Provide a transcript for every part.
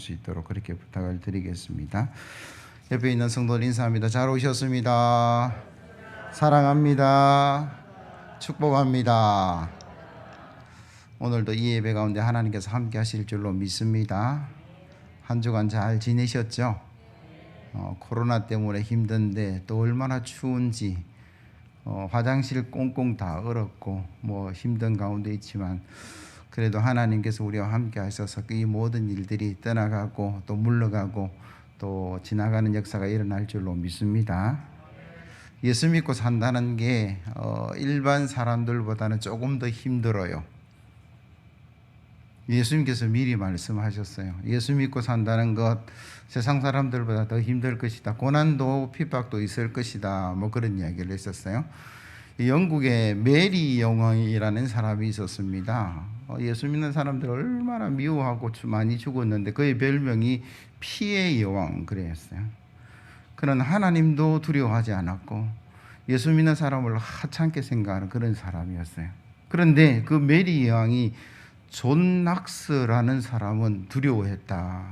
수 있도록 그렇게 부탁을 드리겠습니다. 옆에 있는 성도들 인사합니다. 잘 오셨습니다. 사랑합니다. 축복합니다. 오늘도 이 예배 가운데 하나님께서 함께 하실 줄로 믿습니다. 한 주간 잘 지내셨죠? 코로나 때문에 힘든데 또 얼마나 추운지 화장실 꽁꽁 다 얼었고 힘든 가운데 있지만 그래도 하나님께서 우리와 함께 하셔서 이 모든 일들이 떠나가고 또 물러가고 또 지나가는 역사가 일어날 줄로 믿습니다. 예수 믿고 산다는 게 일반 사람들보다는 조금 더 힘들어요. 예수님께서 미리 말씀하셨어요. 예수 믿고 산다는 것 세상 사람들보다 더 힘들 것이다. 고난도 핍박도 있을 것이다. 그런 이야기를 했었어요. 영국에 메리 여왕이라는 사람이 있었습니다. 예수 믿는 사람들 얼마나 미워하고 많이 죽었는데 그의 별명이 피의 여왕 그랬어요. 그는 하나님도 두려워하지 않았고 예수 믿는 사람을 하찮게 생각하는 그런 사람이었어요. 그런데 그 메리 여왕이 존 낙스라는 사람은 두려워했다.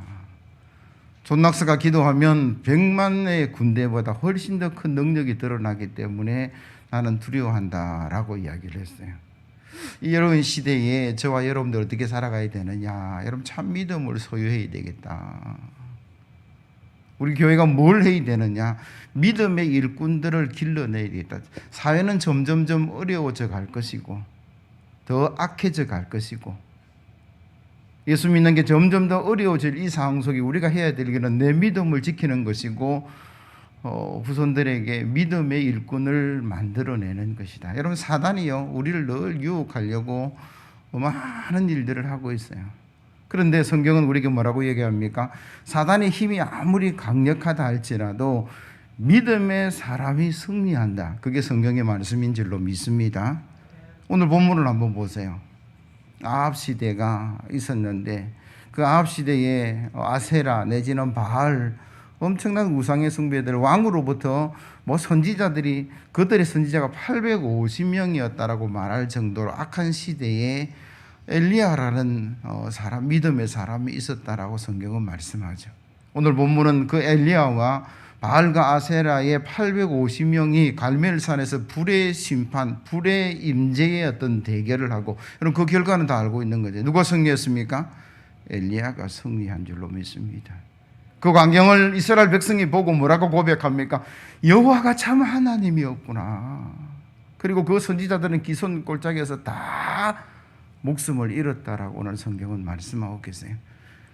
존 낙스가 기도하면 100만의 군대보다 훨씬 더 큰 능력이 드러나기 때문에 나는 두려워한다 라고 이야기를 했어요. 이 여러분 시대에 저와 여러분들 어떻게 살아가야 되느냐, 여러분 참 믿음을 소유해야 되겠다. 우리 교회가 뭘 해야 되느냐, 믿음의 일꾼들을 길러내야 되겠다. 사회는 점점점 어려워져 갈 것이고 더 악해져 갈 것이고 예수 믿는 게 점점 더 어려워질 이 상황 속에 우리가 해야 될 일은 내 믿음을 지키는 것이고 후손들에게 믿음의 일꾼을 만들어내는 것이다. 여러분 사단이요 우리를 늘 유혹하려고 많은 일들을 하고 있어요. 그런데 성경은 우리에게 뭐라고 얘기합니까? 사단의 힘이 아무리 강력하다 할지라도 믿음의 사람이 승리한다. 그게 성경의 말씀인 줄로 믿습니다. 오늘 본문을 한번 보세요. 아합 시대가 있었는데 그 아합 시대에 아세라 내지는 바알 엄청난 우상의 숭배들 왕으로부터 선지자들이 그들의 선지자가 850명이었다라고 말할 정도로 악한 시대에 엘리야라는 사람, 믿음의 사람이 있었다라고 성경은 말씀하죠. 오늘 본문은 그 엘리야와 바알과 아세라의 850명이 갈멜산에서 불의 심판, 불의 임재의 어떤 대결을 하고, 여러분 그 결과는 다 알고 있는 거죠. 누가 승리했습니까? 엘리야가 승리한 줄로 믿습니다. 그 광경을 이스라엘 백성이 보고 뭐라고 고백합니까? 여호와가 참 하나님이었구나. 그리고 그 선지자들은 기손 골짜기에서 다 목숨을 잃었다라고 오늘 성경은 말씀하고 계세요.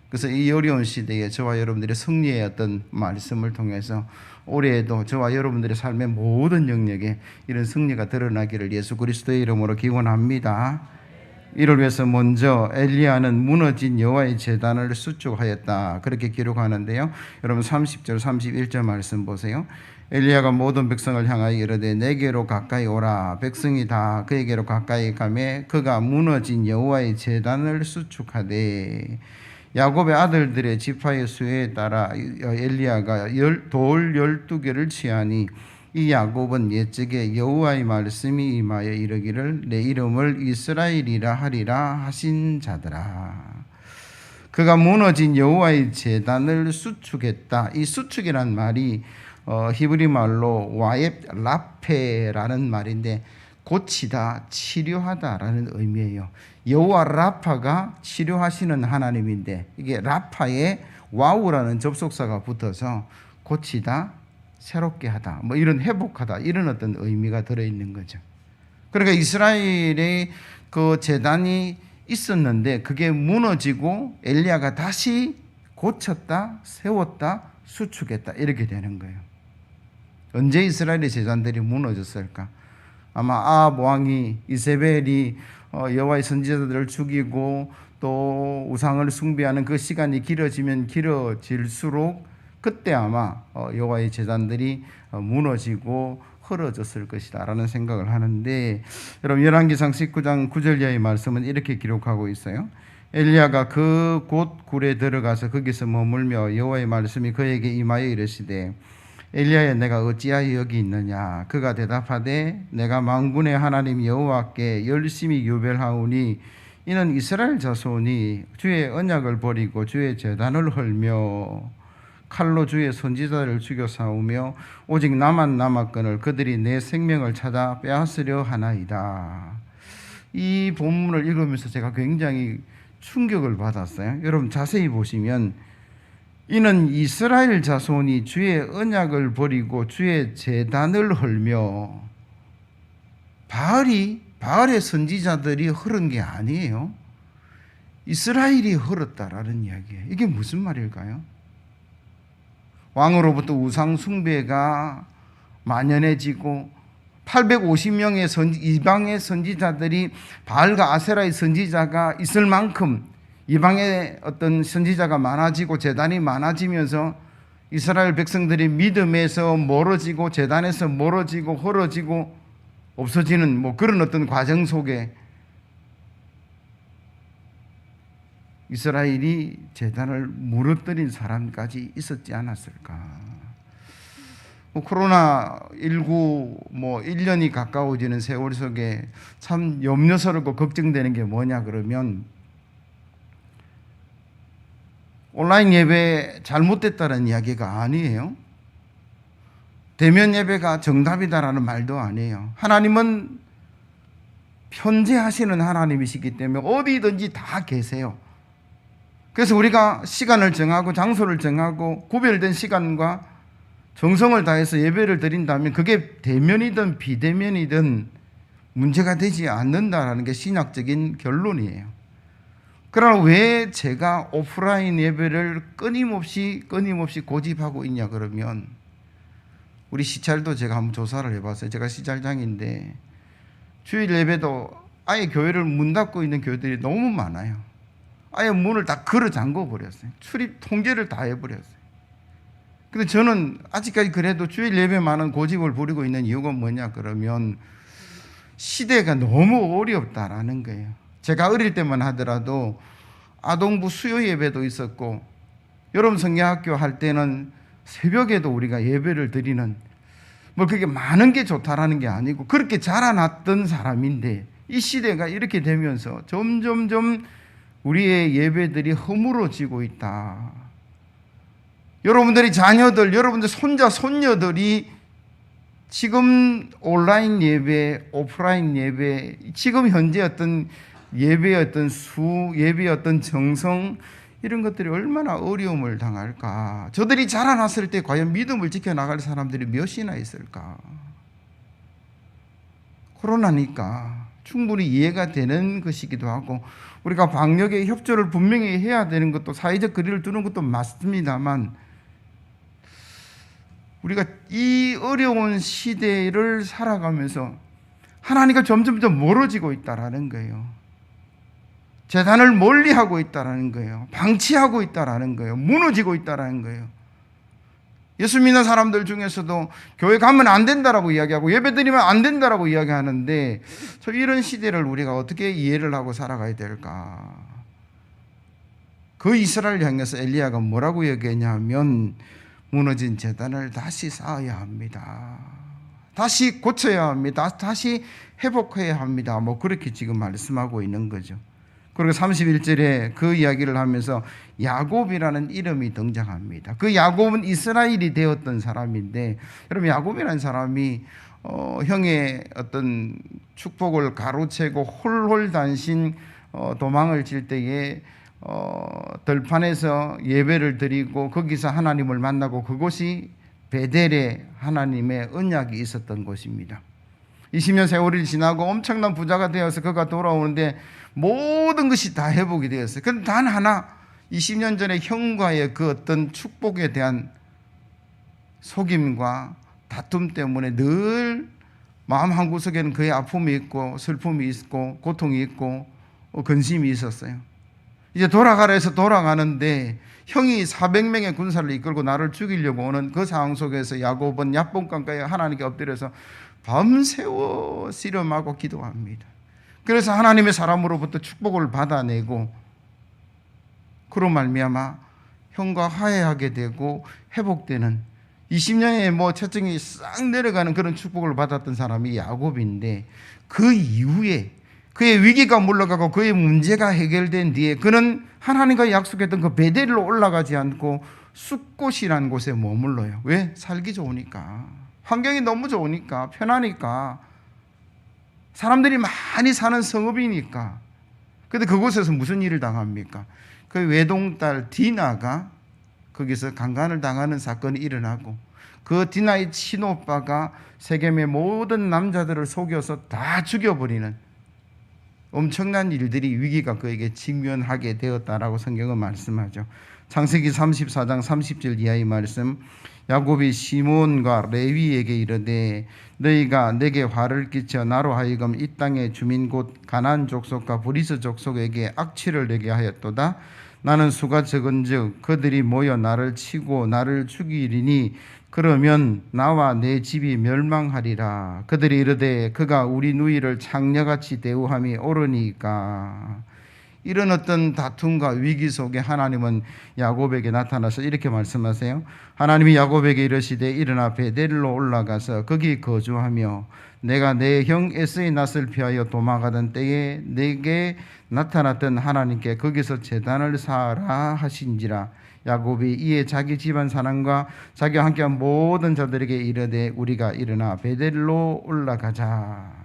그래서 이 어려운 시대에 저와 여러분들의 승리의 어떤 말씀을 통해서 올해에도 저와 여러분들의 삶의 모든 영역에 이런 승리가 드러나기를 예수 그리스도의 이름으로 기원합니다. 이를 위해서 먼저 엘리야는 무너진 여호와의 제단을 수축하였다 그렇게 기록하는데요. 여러분 30절 31절 말씀 보세요. 엘리야가 모든 백성을 향하여 이르되 내게로 가까이 오라. 백성이 다 그에게로 가까이 가매 그가 무너진 여호와의 제단을 수축하되 야곱의 아들들의 지파의 수에 따라 엘리야가 돌 12개를 취하니 이 야곱은 옛적에 여호와의 말씀이 임하여 이르기를 내 이름을 이스라엘이라 하리라 하신 자더라. 그가 무너진 여호와의 제단을 수축했다. 이 수축이란 말이 히브리 말로 와옙 라페라는 말인데 고치다, 치료하다라는 의미예요. 여호와 라파가 치료하시는 하나님인데 이게 라파에 와우라는 접속사가 붙어서 고치다, 새롭게 하다, 이런 회복하다 이런 어떤 의미가 들어있는 거죠. 그러니까 이스라엘의 그 제단이 있었는데 그게 무너지고 엘리야가 다시 고쳤다, 세웠다, 수축했다 이렇게 되는 거예요. 언제 이스라엘의 제단들이 무너졌을까? 아마 아합 왕이 이세벨이 여호와의 선지자들을 죽이고 또 우상을 숭배하는 그 시간이 길어지면 길어질수록 그때 아마 여호와의 제단들이 무너지고 헐어졌을 것이다 라는 생각을 하는데, 여러분 열왕기상 19장 9절 이하의 말씀은 이렇게 기록하고 있어요. 엘리야가 그 곳 굴에 들어가서 거기서 머물며 여호와의 말씀이 그에게 임하여 이르시되 엘리야야 내가 어찌하여 여기 있느냐. 그가 대답하되 내가 만군의 하나님 여호와께 열심히 유별하오니 이는 이스라엘 자손이 주의 언약을 버리고 주의 제단을 헐며 칼로 주의 선지자를 죽여 싸우며 오직 나만 남았거늘 그들이 내 생명을 찾아 빼앗으려 하나이다. 이 본문을 읽으면서 제가 굉장히 충격을 받았어요. 여러분 자세히 보시면 이는 이스라엘 자손이 주의 언약을 버리고 주의 제단을 헐며 바알의 선지자들이 헐은 게 아니에요. 이스라엘이 헐었다라는 이야기예요. 이게 무슨 말일까요? 왕으로부터 우상 숭배가 만연해지고 850명의 이방의 선지자들이 바알과 아세라의 선지자가 있을 만큼 이방의 어떤 선지자가 많아지고 제단이 많아지면서 이스라엘 백성들이 믿음에서 멀어지고 제단에서 멀어지고 헐어지고 없어지는 뭐 그런 어떤 과정 속에 이스라엘이 제단을 무너뜨린 사람까지 있었지 않았을까. 코로나19 1년이 가까워지는 세월 속에 참 염려스럽고 걱정되는 게 뭐냐 그러면 온라인 예배 잘못됐다는 이야기가 아니에요. 대면 예배가 정답이다라는 말도 아니에요. 하나님은 편재하시는 하나님이시기 때문에 어디든지 다 계세요. 그래서 우리가 시간을 정하고 장소를 정하고 구별된 시간과 정성을 다해서 예배를 드린다면 그게 대면이든 비대면이든 문제가 되지 않는다라는 게 신학적인 결론이에요. 그러나 왜 제가 오프라인 예배를 끊임없이 고집하고 있냐 그러면 우리 시찰도 제가 한번 조사를 해봤어요. 제가 시찰장인데 주일 예배도 아예 교회를 문 닫고 있는 교회들이 너무 많아요. 아예 문을 다 걸어 잠궈 버렸어요. 출입 통제를 다 해버렸어요. 근데 저는 아직까지 그래도 주일 예배만은 고집을 부리고 있는 이유가 뭐냐 그러면 시대가 너무 어렵다라는 거예요. 제가 어릴 때만 하더라도 아동부 수요 예배도 있었고 여름 성경학교 할 때는 새벽에도 우리가 예배를 드리는 뭐 그게 많은 게 좋다라는 게 아니고 그렇게 자라났던 사람인데 이 시대가 이렇게 되면서 점점점 우리의 예배들이 허물어지고 있다. 여러분들이 자녀들, 여러분들 손자, 손녀들이 지금 온라인 예배, 오프라인 예배, 지금 현재 어떤 예배의 어떤 예배의 어떤 정성, 이런 것들이 얼마나 어려움을 당할까. 저들이 자라났을 때 과연 믿음을 지켜나갈 사람들이 몇이나 있을까. 코로나니까 충분히 이해가 되는 것이기도 하고 우리가 방역의 협조를 분명히 해야 되는 것도 사회적 거리를 두는 것도 맞습니다만 우리가 이 어려운 시대를 살아가면서 하나님과 점점 멀어지고 있다라는 거예요. 제단을 멀리하고 있다라는 거예요. 방치하고 있다라는 거예요. 무너지고 있다라는 거예요. 예수 믿는 사람들 중에서도 교회 가면 안 된다라고 이야기하고 예배 드리면 안 된다라고 이야기하는데 이런 시대를 우리가 어떻게 이해를 하고 살아가야 될까? 그 이스라엘 향해서 엘리야가 뭐라고 얘기했냐면 무너진 제단을 다시 쌓아야 합니다. 다시 고쳐야 합니다. 다시 회복해야 합니다. 뭐 그렇게 지금 말씀하고 있는 거죠. 그리고 31절에 그 이야기를 하면서 야곱이라는 이름이 등장합니다. 그 야곱은 이스라엘이 되었던 사람인데 여러분 야곱이라는 사람이 형의 어떤 축복을 가로채고 홀홀단신 도망을 칠 때에 들판에서 예배를 드리고 거기서 하나님을 만나고 그곳이 베델에 하나님의 언약이 있었던 곳입니다. 20년 세월이 지나고 엄청난 부자가 되어서 그가 돌아오는데 모든 것이 다 회복이 되었어요. 그런데 단 하나 20년 전에 형과의 그 어떤 축복에 대한 속임과 다툼 때문에 늘 마음 한구석에는 그의 아픔이 있고 슬픔이 있고 고통이 있고 근심이 있었어요. 이제 돌아가라 해서 돌아가는데 형이 400명의 군사를 이끌고 나를 죽이려고 오는 그 상황 속에서 야곱은 야복강가에 하나님께 엎드려서 밤새워 씨름하고 기도합니다. 그래서 하나님의 사람으로부터 축복을 받아내고 그로 말미암아 형과 화해하게 되고 회복되는 20년의 체증이 싹 내려가는 그런 축복을 받았던 사람이 야곱인데 그 이후에 그의 위기가 물러가고 그의 문제가 해결된 뒤에 그는 하나님과 약속했던 그 베델로 올라가지 않고 숲곳이라는 곳에 머물러요. 왜? 살기 좋으니까. 환경이 너무 좋으니까, 편하니까, 사람들이 많이 사는 성읍이니까. 근데 그곳에서 무슨 일을 당합니까? 그 외동딸 디나가 거기서 강간을 당하는 사건이 일어나고, 그 디나의 친오빠가 세겜의 모든 남자들을 속여서 다 죽여버리는 엄청난 일들이, 위기가 그에게 직면하게 되었다라고 성경은 말씀하죠. 창세기 34장 30절 이하의 말씀, 야곱이 시몬과 레위에게 이르되 너희가 내게 화를 끼쳐 나로 하여금 이 땅의 주민 곧 가나안 족속과 브리스 족속에게 악취를 내게 하였도다. 나는 수가 적은즉 그들이 모여 나를 치고 나를 죽이리니 그러면 나와 내 집이 멸망하리라. 그들이 이르되 그가 우리 누이를 창녀같이 대우함이 옳으니까. 이런 어떤 다툼과 위기 속에 하나님은 야곱에게 나타나서 이렇게 말씀하세요. 하나님이 야곱에게 이르시되 일어나 베델로 올라가서 거기 거주하며 내가 내 형 에서의 낯을 피하여 도망가던 때에 내게 나타났던 하나님께 거기서 제단을 쌓아라 하신지라. 야곱이 이에 자기 집안 사람과 자기와 함께한 모든 자들에게 이르되 우리가 일어나 베델로 올라가자.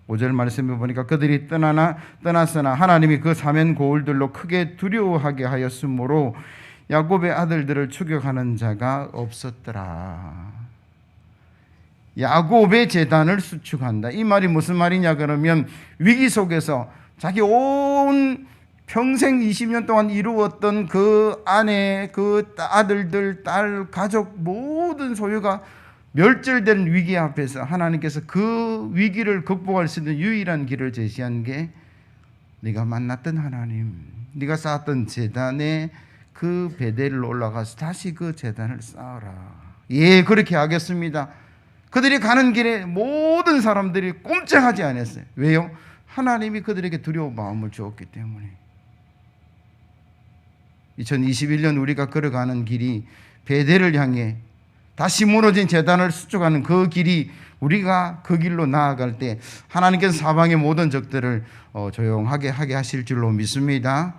5절 말씀에 보니까 그들이 떠났으나 하나님이 그 사면 고울들로 크게 두려워하게 하였으므로 야곱의 아들들을 추격하는 자가 없었더라. 야곱의 재단을 수축한다. 이 말이 무슨 말이냐 그러면 위기 속에서 자기 온 평생 20년 동안 이루었던 그 아내, 그 아들들, 딸, 가족 모든 소유가 멸절된 위기 앞에서 하나님께서 그 위기를 극복할 수 있는 유일한 길을 제시한 게 네가 만났던 하나님, 네가 쌓았던 제단에 그 베델로 올라가서 다시 그 제단을 쌓아라. 예, 그렇게 하겠습니다. 그들이 가는 길에 모든 사람들이 꼼짝하지 않았어요. 왜요? 하나님이 그들에게 두려운 마음을 주었기 때문에. 2021년 우리가 걸어가는 길이 베델을 향해 다시 무너진 제단을 수축하는 그 길이, 우리가 그 길로 나아갈 때 하나님께서 사방의 모든 적들을 조용하게 하게 하실 줄로 믿습니다.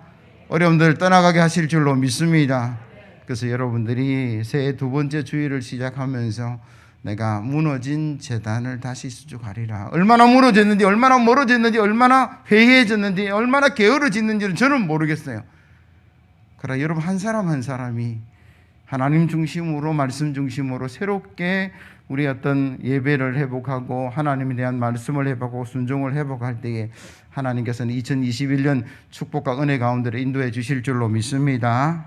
어려움들을 떠나가게 하실 줄로 믿습니다. 그래서 여러분들이 새해 두 번째 주일을 시작하면서 내가 무너진 제단을 다시 수축하리라. 얼마나 무너졌는지, 얼마나 멀어졌는지, 얼마나 회의해졌는지, 얼마나 게으러졌는지는 저는 모르겠어요. 그러나 여러분 한 사람 한 사람이 하나님 중심으로, 말씀 중심으로 새롭게 우리 어떤 예배를 회복하고 하나님에 대한 말씀을 회복하고 순종을 회복할 때에 하나님께서는 2021년 축복과 은혜 가운데를 인도해 주실 줄로 믿습니다.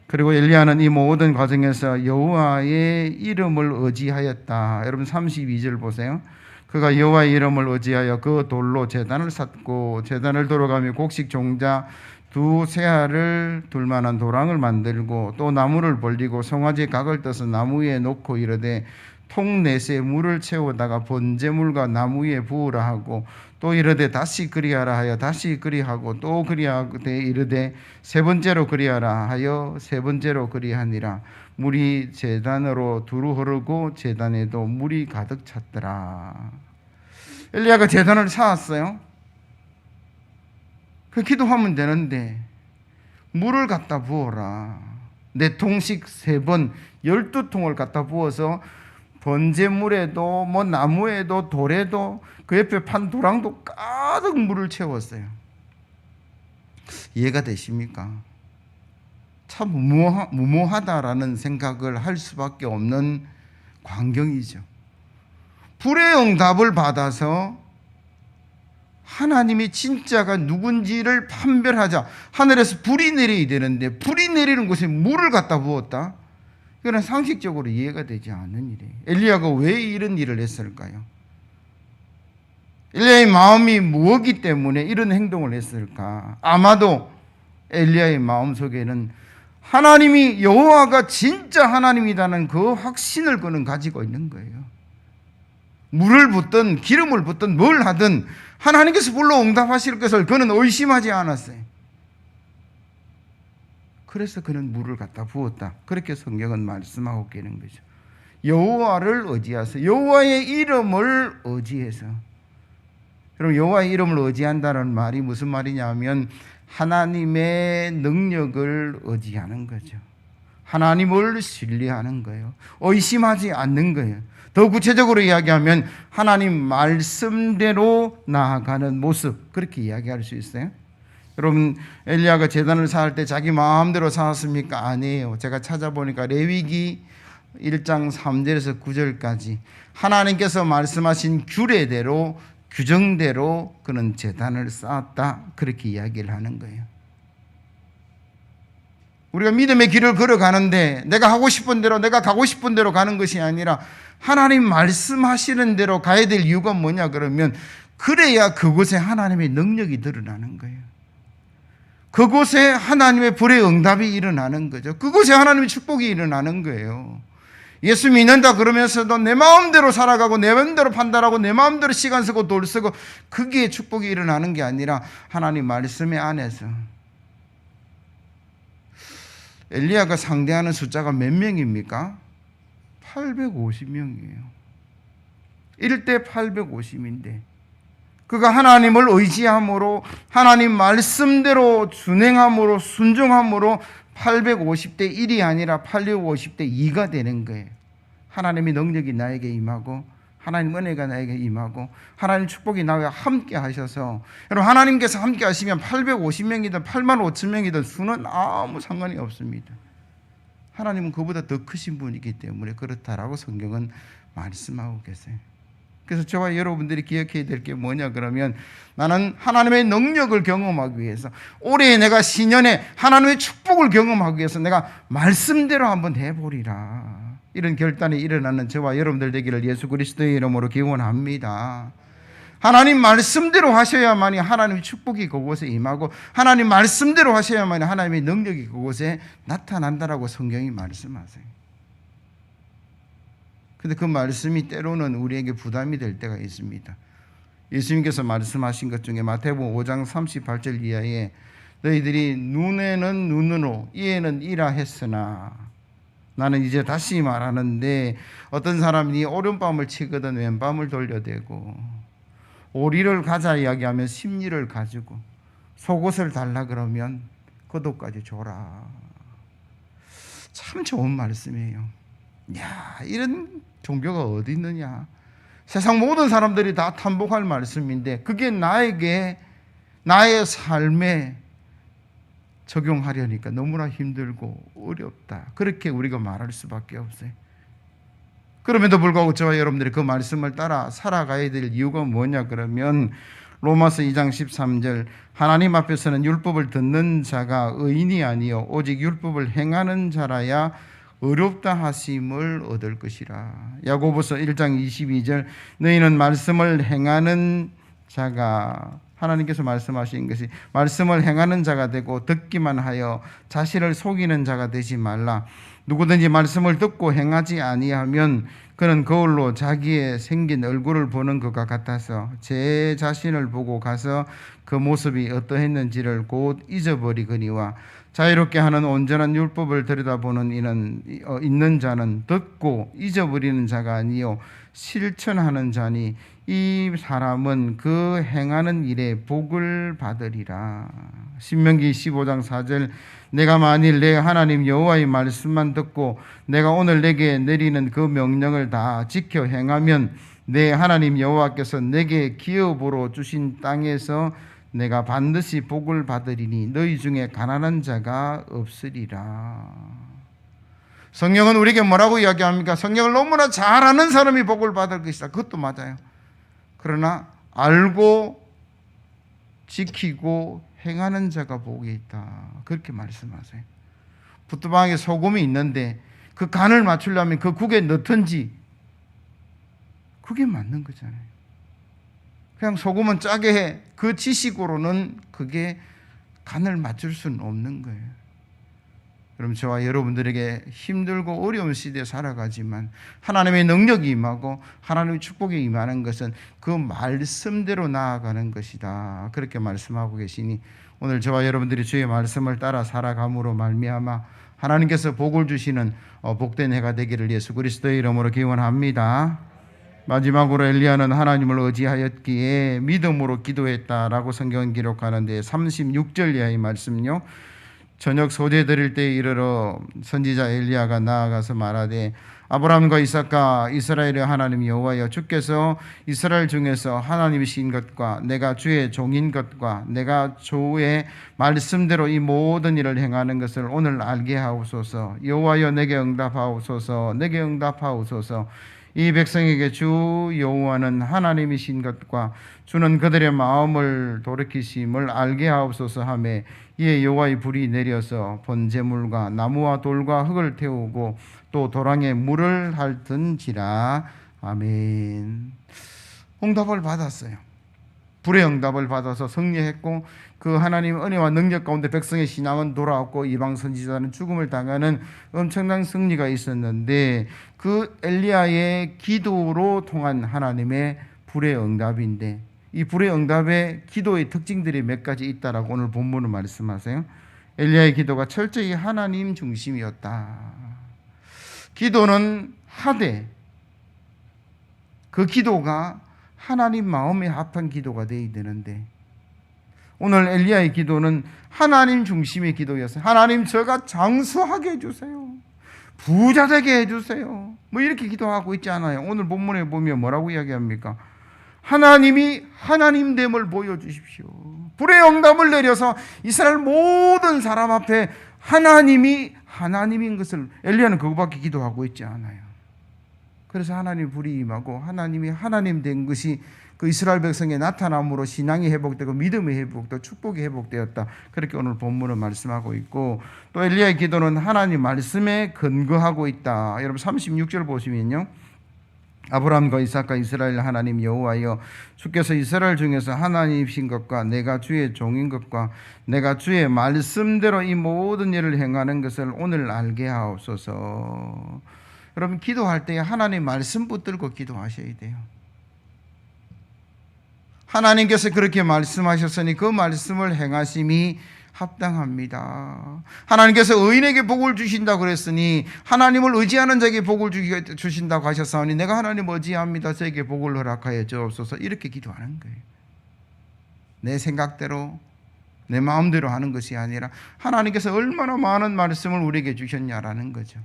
그리고 엘리야는 이 모든 과정에서 여호와의 이름을 의지하였다. 여러분 32절 보세요. 그가 여호와의 이름을 의지하여 그 돌로 제단을 쌓고 제단을 돌아가며 곡식 종자 두 세알을 둘 만한 도랑을 만들고 또 나무를 벌리고 송아지 각을 떠서 나무 위에 놓고 이르되 통 넷에 물을 채우다가 번제물과 나무 위에 부으라 하고 또 이르되 다시 그리하라 하여 다시 그리하고 또 그리하되 이르되 세 번째로 그리하라 하여 세 번째로 그리하니라. 물이 제단으로 두루 흐르고 제단에도 물이 가득 찼더라. 엘리야가 제단을 쌓았어요. 그 기도하면 되는데 물을 갖다 부어라. 4통씩 3번 12통을 갖다 부어서 번제물에도 뭐 나무에도 돌에도 그 옆에 판 도랑도 가득 물을 채웠어요. 이해가 되십니까? 참 무모하다라는 생각을 할 수밖에 없는 광경이죠. 불의 응답을 받아서 하나님이 진짜가 누군지를 판별하자 하늘에서 불이 내려야 되는데 불이 내리는 곳에 물을 갖다 부었다? 이거는 상식적으로 이해가 되지 않는 일이에요. 엘리야가 왜 이런 일을 했을까요? 엘리야의 마음이 무엇이기 때문에 이런 행동을 했을까? 아마도 엘리야의 마음속에는 하나님이, 여호와가 진짜 하나님이라는 그 확신을 그는 가지고 있는 거예요. 물을 붓든 기름을 붓든 뭘 하든 하나님께서 불러 응답하실 것을 그는 의심하지 않았어요. 그래서 그는 물을 갖다 부었다. 그렇게 성경은 말씀하고 계는 거죠. 여호와를 의지해서, 여호와의 이름을 의지해서 여러분, 여호와의 이름을 의지한다는 말이 무슨 말이냐면 하나님의 능력을 의지하는 거죠. 하나님을 신뢰하는 거예요. 의심하지 않는 거예요. 더 구체적으로 이야기하면 하나님 말씀대로 나아가는 모습, 그렇게 이야기할 수 있어요. 여러분, 엘리야가 제단을 쌓을 때 자기 마음대로 쌓았습니까? 아니에요. 제가 찾아보니까 레위기 1장 3절에서 9절까지 하나님께서 말씀하신 규례대로, 규정대로 그는 제단을 쌓았다, 그렇게 이야기를 하는 거예요. 우리가 믿음의 길을 걸어가는데 내가 하고 싶은 대로, 내가 가고 싶은 대로 가는 것이 아니라 하나님 말씀하시는 대로 가야 될 이유가 뭐냐 그러면, 그래야 그곳에 하나님의 능력이 드러나는 거예요. 그곳에 하나님의 불의 응답이 일어나는 거죠. 그곳에 하나님의 축복이 일어나는 거예요. 예수 믿는다 그러면서도 내 마음대로 살아가고 내 마음대로 판단하고 내 마음대로 시간 쓰고 돈 쓰고, 그게 축복이 일어나는 게 아니라 하나님 말씀의 안에서. 엘리야가 상대하는 숫자가 몇 명입니까? 850명이에요. 1대 850인데 그가 하나님을 의지함으로, 하나님 말씀대로 준행함으로, 순종함으로 850대 1이 아니라 850대 2가 되는 거예요. 하나님의 능력이 나에게 임하고, 하나님 은혜가 나에게 임하고, 하나님 축복이 나와 함께 하셔서, 여러분, 하나님께서 함께 하시면 850명이든 8만 5천 명이든 수는 아무 상관이 없습니다. 하나님은 그보다 더 크신 분이기 때문에 그렇다라고 성경은 말씀하고 계세요. 그래서 저와 여러분들이 기억해야 될 게 뭐냐 그러면, 나는 하나님의 능력을 경험하기 위해서, 올해 내가 신년에 하나님의 축복을 경험하기 위해서 내가 말씀대로 한번 해보리라, 이런 결단이 일어나는 저와 여러분들 되기를 예수 그리스도의 이름으로 기원합니다. 하나님 말씀대로 하셔야만이 하나님의 축복이 그곳에 임하고, 하나님 말씀대로 하셔야만이 하나님의 능력이 그곳에 나타난다라고 성경이 말씀하세요. 근데 그 말씀이 때로는 우리에게 부담이 될 때가 있습니다. 예수님께서 말씀하신 것 중에 마태복음 5장 38절 이하에, 너희들이 눈에는 눈으로 이에는 이라 했으나, 나는 이제 다시 말하는데, 어떤 사람이 오른밤을 치거든 왼밤을 돌려대고, 오리를 가자 이야기하면 심리를 가지고, 속옷을 달라 그러면 겉옷까지 줘라. 참 좋은 말씀이에요. 야, 이런 종교가 어디 있느냐. 세상 모든 사람들이 다 탐복할 말씀인데 그게 나에게, 나의 삶에 적용하려니까 너무나 힘들고 어렵다, 그렇게 우리가 말할 수밖에 없어요. 그럼에도 불구하고 저와 여러분들이 그 말씀을 따라 살아가야 될 이유가 뭐냐 그러면, 로마서 2장 13절, 하나님 앞에서는 율법을 듣는 자가 의인이 아니요 오직 율법을 행하는 자라야 어렵다 하심을 얻을 것이라. 야고보서 1장 22절, 너희는 말씀을 행하는 자가, 하나님께서 말씀하신 것이 말씀을 행하는 자가 되고 듣기만 하여 자신을 속이는 자가 되지 말라. 누구든지 말씀을 듣고 행하지 아니하면 그는 거울로 자기의 생긴 얼굴을 보는 것과 같아서 제 자신을 보고 가서 그 모습이 어떠했는지를 곧 잊어버리거니와, 자유롭게 하는 온전한 율법을 들여다보는 이는 있는 자는 듣고 잊어버리는 자가 아니요 실천하는 자니 이 사람은 그 행하는 일에 복을 받으리라. 신명기 15장 4절, 내가 만일 내 하나님 여호와의 말씀만 듣고 내가 오늘 내게 내리는 그 명령을 다 지켜 행하면 내 하나님 여호와께서 내게 기업으로 주신 땅에서 내가 반드시 복을 받으리니 너희 중에 가난한 자가 없으리라. 성경은 우리에게 뭐라고 이야기합니까? 성경을 너무나 잘 아는 사람이 복을 받을 것이다. 그것도 맞아요. 그러나 알고 지키고 행하는 자가 복이 있다, 그렇게 말씀하세요. 부뚜방에 소금이 있는데 그 간을 맞추려면 그 국에 넣든지, 그게 맞는 거잖아요. 그냥 소금은 짜게 해, 그 지식으로는 그게 간을 맞출 수는 없는 거예요. 그럼 저와 여러분들에게 힘들고 어려운 시대에 살아가지만 하나님의 능력이 임하고 하나님의 축복이 임하는 것은 그 말씀대로 나아가는 것이다, 그렇게 말씀하고 계시니, 오늘 저와 여러분들이 주의 말씀을 따라 살아감으로 말미암아 하나님께서 복을 주시는 복된 해가 되기를 예수 그리스도의 이름으로 기원합니다. 마지막으로 엘리야는 하나님을 의지하였기에 믿음으로 기도했다라고 성경은 기록하는데 36절 이하의 말씀요. 저녁 소재 드릴 때에 이르러 선지자 엘리야가 나아가서 말하되 아브라함과 이삭과 이스라엘의 하나님 여호와여, 주께서 이스라엘 중에서 하나님이신 것과 내가 주의 종인 것과 내가 주의 말씀대로 이 모든 일을 행하는 것을 오늘 알게 하옵소서. 여호와여, 내게 응답하옵소서. 내게 응답하옵소서. 이 백성에게 주 여호와는 하나님이신 것과 주는 그들의 마음을 돌이키심을 알게 하옵소서 하매 이에 여호와의 불이 내려서 번제물과 나무와 돌과 흙을 태우고 또 도랑에 물을 핥은지라. 아멘. 응답을 받았어요. 불의 응답을 받아서 승리했고 그 하나님 은혜와 능력 가운데 백성의 신앙은 돌아왔고 이방 선지자는 죽음을 당하는 엄청난 승리가 있었는데 그 엘리야의 기도로 통한 하나님의 불의 응답인데 이 불의 응답의 기도의 특징들이 몇 가지 있다라고 오늘 본문은 말씀하세요. 엘리야의 기도가 철저히 하나님 중심이었다. 기도는 하되 그 기도가 하나님 마음에 합한 기도가 되어야 되는데 오늘 엘리야의 기도는 하나님 중심의 기도였어요. 하나님, 저가 장수하게 해주세요. 부자 되게 해주세요. 뭐 이렇게 기도하고 있지 않아요. 오늘 본문에 보면 뭐라고 이야기합니까? 하나님이 하나님됨을 보여주십시오. 불의 응답을 내려서 이스라엘 모든 사람 앞에 하나님이 하나님인 것을 엘리야는 그거밖에 기도하고 있지 않아요. 그래서 하나님 불이 임하고 하나님이 하나님 된 것이 그 이스라엘 백성의 나타남으로 신앙이 회복되고 믿음이 회복되고 축복이 회복되었다. 그렇게 오늘 본문은 말씀하고 있고 또 엘리야의 기도는 하나님 말씀에 근거하고 있다. 여러분 36절 보시면요. 아브라함과 이삭과 이스라엘 하나님 여호와여, 주께서 이스라엘 중에서 하나님이신 것과 내가 주의 종인 것과 내가 주의 말씀대로 이 모든 일을 행하는 것을 오늘 알게 하옵소서. 여러분 기도할 때 하나님 말씀 붙들고 기도하셔야 돼요. 하나님께서 그렇게 말씀하셨으니 그 말씀을 행하심이 합당합니다. 하나님께서 의인에게 복을 주신다고 그랬으니 하나님을 의지하는 자에게 복을 주신다고 하셨사오니 내가 하나님 의지합니다. 저에게 복을 허락하여 주옵소서. 이렇게 기도하는 거예요. 내 생각대로 내 마음대로 하는 것이 아니라 하나님께서 얼마나 많은 말씀을 우리에게 주셨냐라는 거죠.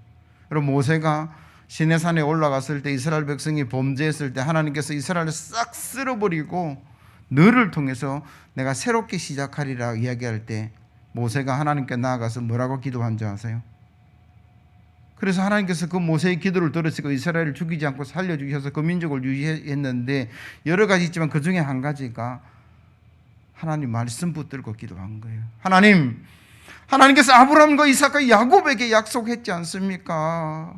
여러분 모세가 시내산에 올라갔을 때 이스라엘 백성이 범죄했을 때 하나님께서 이스라엘을 싹 쓸어버리고 너를 통해서 내가 새롭게 시작하리라 이야기할 때 모세가 하나님께 나아가서 뭐라고 기도한 줄 아세요? 그래서 하나님께서 그 모세의 기도를 들으시고 이스라엘을 죽이지 않고 살려주셔서 그 민족을 유지했는데 여러 가지 있지만 그 중에 한 가지가 하나님 말씀 붙들고 기도한 거예요. 하나님께서 아브라함과 이삭과 야곱에게 약속했지 않습니까?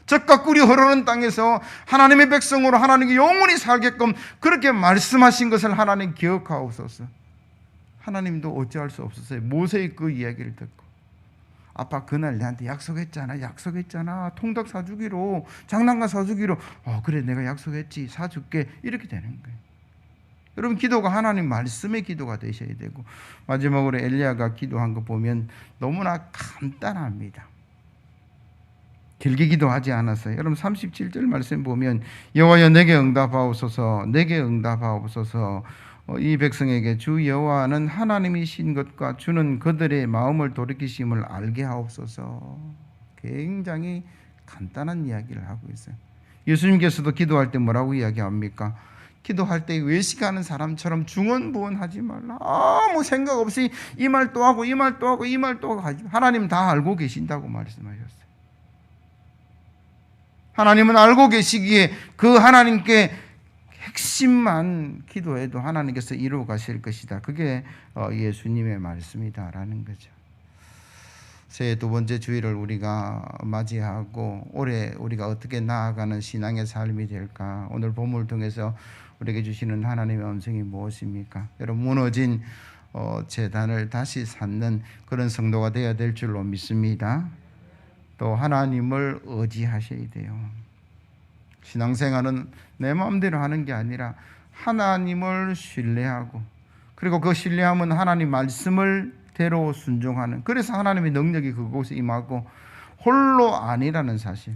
젖과 꿀이 흐르는 땅에서 하나님의 백성으로 하나님께 영원히 살게끔 그렇게 말씀하신 것을 하나님 기억하옵소서. 하나님도 어찌할 수 없었어요. 모세의 그 이야기를 듣고 아빠 그날 내한테 약속했잖아. 통닭 사주기로, 장난감 사주기로. 그래 내가 약속했지, 사줄게. 이렇게 되는 거예요. 여러분 기도가 하나님 말씀의 기도가 되셔야 되고 마지막으로 엘리야가 기도한 거 보면 너무나 간단합니다. 길게 기도하지 않았어요. 여러분 37절 말씀 보면 여호와여 내게 응답하옵소서. 내게 응답하옵소서. 이 백성에게 주 여호와는 하나님이신 것과 주는 그들의 마음을 돌이키심을 알게 하옵소서. 굉장히 간단한 이야기를 하고 있어요. 예수님께서도 기도할 때 뭐라고 이야기합니까? 기도할 때 외식하는 사람처럼 중언부언하지 말라. 아무 생각 없이 이 말 또 하고 이 말 또 하고 이 말 또 하고 하나님 다 알고 계신다고 말씀하셨어요. 하나님은 알고 계시기에 그 하나님께 핵심만 기도해도 하나님께서 이루어 가실 것이다. 그게 예수님의 말씀이다라는 거죠. 새해 두 번째 주일을 우리가 맞이하고 올해 우리가 어떻게 나아가는 신앙의 삶이 될까? 오늘 본문을 통해서 우리에게 주시는 하나님의 음성이 무엇입니까? 여러분 무너진 재단을 다시 쌓는 그런 성도가 되어야 될 줄로 믿습니다. 또 하나님을 의지하셔야 돼요. 신앙생활은 내 마음대로 하는 게 아니라 하나님을 신뢰하고 그리고 그 신뢰함은 하나님 말씀을 대로 순종하는, 그래서 하나님의 능력이 그곳에 임하고 홀로 아니라는 사실,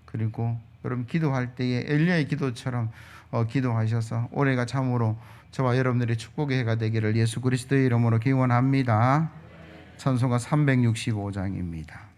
그리고 여러분 기도할 때에 엘리야의 기도처럼 기도하셔서 올해가 참으로 저와 여러분들의 축복의 해가 되기를 예수 그리스도의 이름으로 기원합니다. 찬송가 365장입니다.